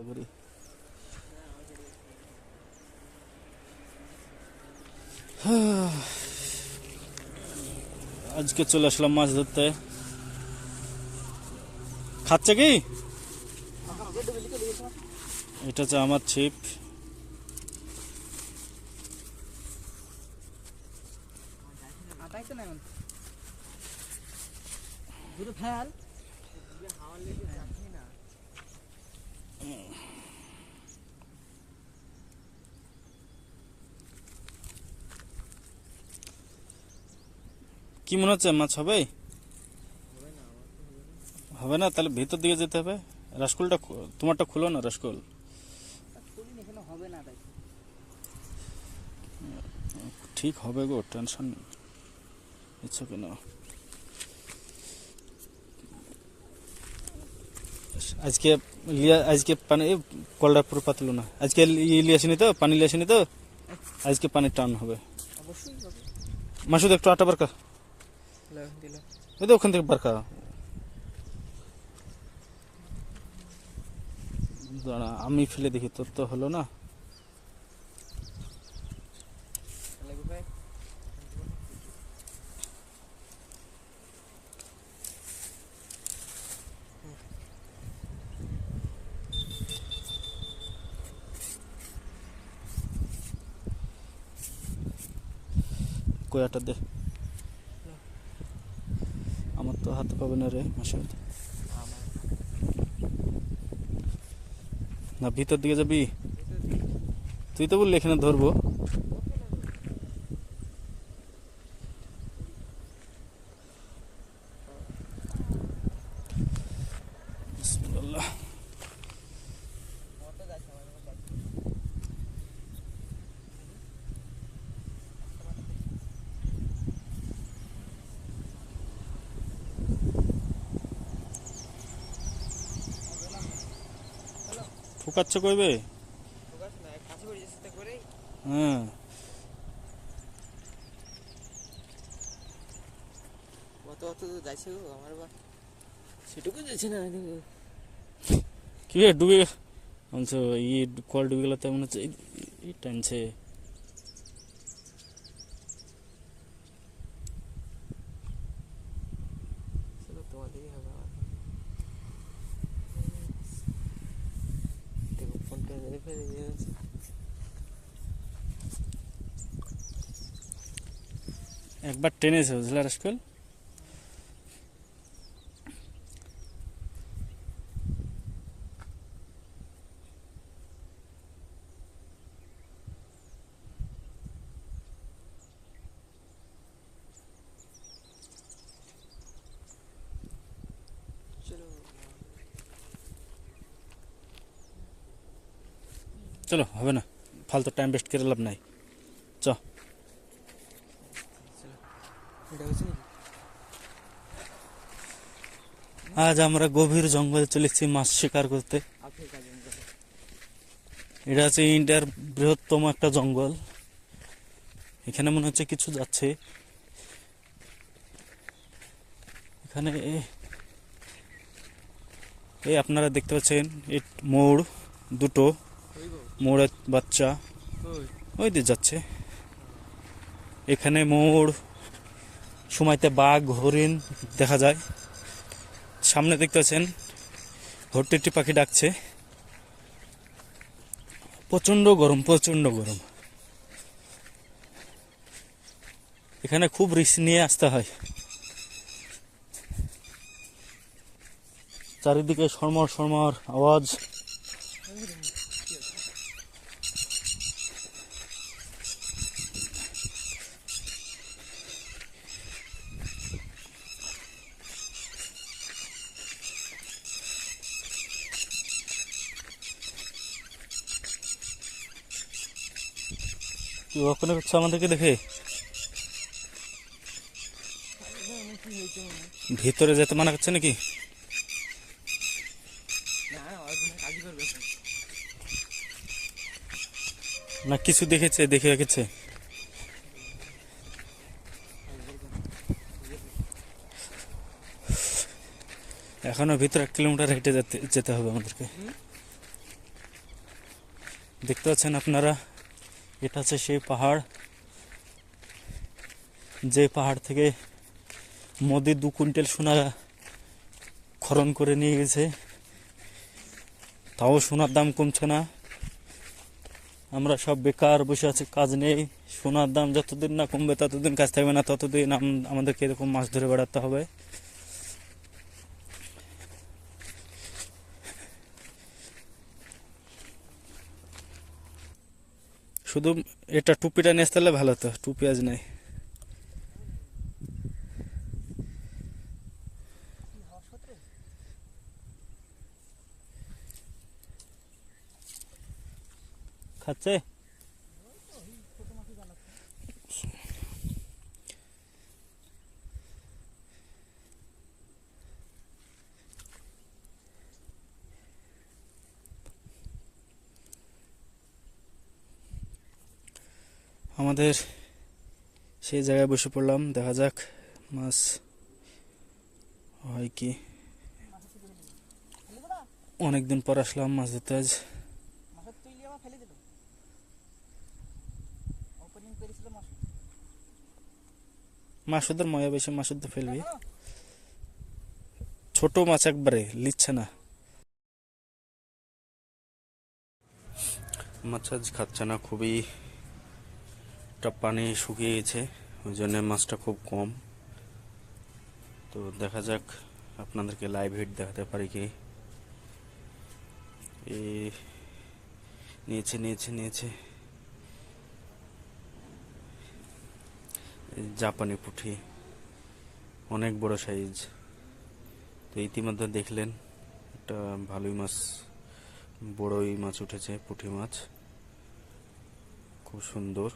করি। আজকে চলে আসলাম মাছ ধরতে। খাচ্ছে কি? এটা হচ্ছে আমার ছিপ। কি মনে হচ্ছে মাছ হবে? হবে না, তাহলে ভিতর দিকে যেতে হবে। রাসকোলটা তোমারটা খুলো না, রাসকোল। ঠিক হবে গো, টেনশন ইচ্ছা কেন। আজকে পানি কলটা পুরো পাতলো না। আজকে লিয়ে আসেনি তো, পানি লিয়ে আসেনি তো, আজকে পানির টান হবে। মাসুদ একটু আটা বারকা, ওই তো ওখান থেকে বারকা। দাঁড়া আমি ফেলে দেখি, তোর তো হলো না। কয়াটা দে, আমার তো হাতে পাবে না রে মাসুদ। না ভিতর দিকে যাবি? তুই তো বললি এখানে ধরবো। বিসমিল্লাহ। ফুকাচ্ছ কইবে? হ্যাঁ সেটুকু যাচ্ছে না। কি রে ডুবে বলছো? কল ডুবে গেল তেমন হচ্ছে, এই টানছে। তোমার দিকে হবে আমার। দেখো ফোনটা মেরে ফেলে দিয়েছে। একবার টেনেছে বুঝলা রাস্কল। চলো চলো, হবে না, ফালতু টাইম ওয়েস্ট করে লাভ নাই। চ এটা হচ্ছে নাকি? আজ আমরা গভীর জঙ্গলে চলেছি মাছ শিকার করতে। আফ্রিকা জঙ্গল। এটা হচ্ছে ইন্ডিয়ার বৃহত্তম একটা জঙ্গল। এখানে মনে হচ্ছে কিছু যাচ্ছে। এখানে এই আপনারা দেখতে পাচ্ছেন এই মোড় দুটো, মোড়ের বাচ্চা ওই দিয়ে যাচ্ছে। এখানে মোড় সময়তে বাঘ হরিণ দেখা যায়। সামনে দেখতে পাচ্ছেন ভর্তিটি পাখি ডাকছে। প্রচন্ড গরম, প্রচন্ড গরম। এখানে খুব রিস্ক নিয়ে আসতে হয়। চারিদিকে সরমর সরমর আওয়াজ। কি ওখানে হচ্ছে আমাদেরকে দেখে? ভিতরে যেতে মানা করছে নাকি? না কিছু দেখেছে, দেখে রেখেছে। এখনো ভিতরে 1 কিলোমিটার হেঁটে যেতে হবে আমাদেরকে। দেখতে পাচ্ছেন আপনারা, এটা হচ্ছে সেই পাহাড়, যে পাহাড় থেকে মোদি 2 কুইন্টাল সোনা খনন করে নিয়ে গেছে, তাও সোনার দাম কমছে না। আমরা সব বেকার বসে আছি, কাজ নেই। সোনার দাম যতদিন না কমবে ততদিন কাজ থাকবে না, ততদিন আমাদেরকে এরকম মাছ ধরে বেড়াতে হবে। শুধু এটা টুপিটা নিয়ে আসতে হলে ভালো হতো, টুপি আজ নাই। খাচ্ছে আমাদের সেই জায়গায় বসে পড়লাম, দেখা যাক মাছ হয় কি। অনেকদিন পর আসলাম মাছ ধরতে আজ। মাসুদের ময়া বেশি, মাসুদ তো ফেলবি। ছোট মাছ একবারে লিচ্ছে না, মাছ আজ খাচ্ছে না, খুবই পানি শুকিয়ে গেছে, ওই জন্য মাছটা খুব কম। তো দেখা যাক আপনাদেরকে লাইভ হিট দেখাতে পারি কি। নিয়েছে নিয়েছে নিয়েছে জাপানি পুঁটি, অনেক বড় সাইজ। তো ইতিমধ্যে দেখলেন একটা ভালোই মাছ, বড়ই মাছ উঠেছে, পুঁটি মাছ, খুব সুন্দর।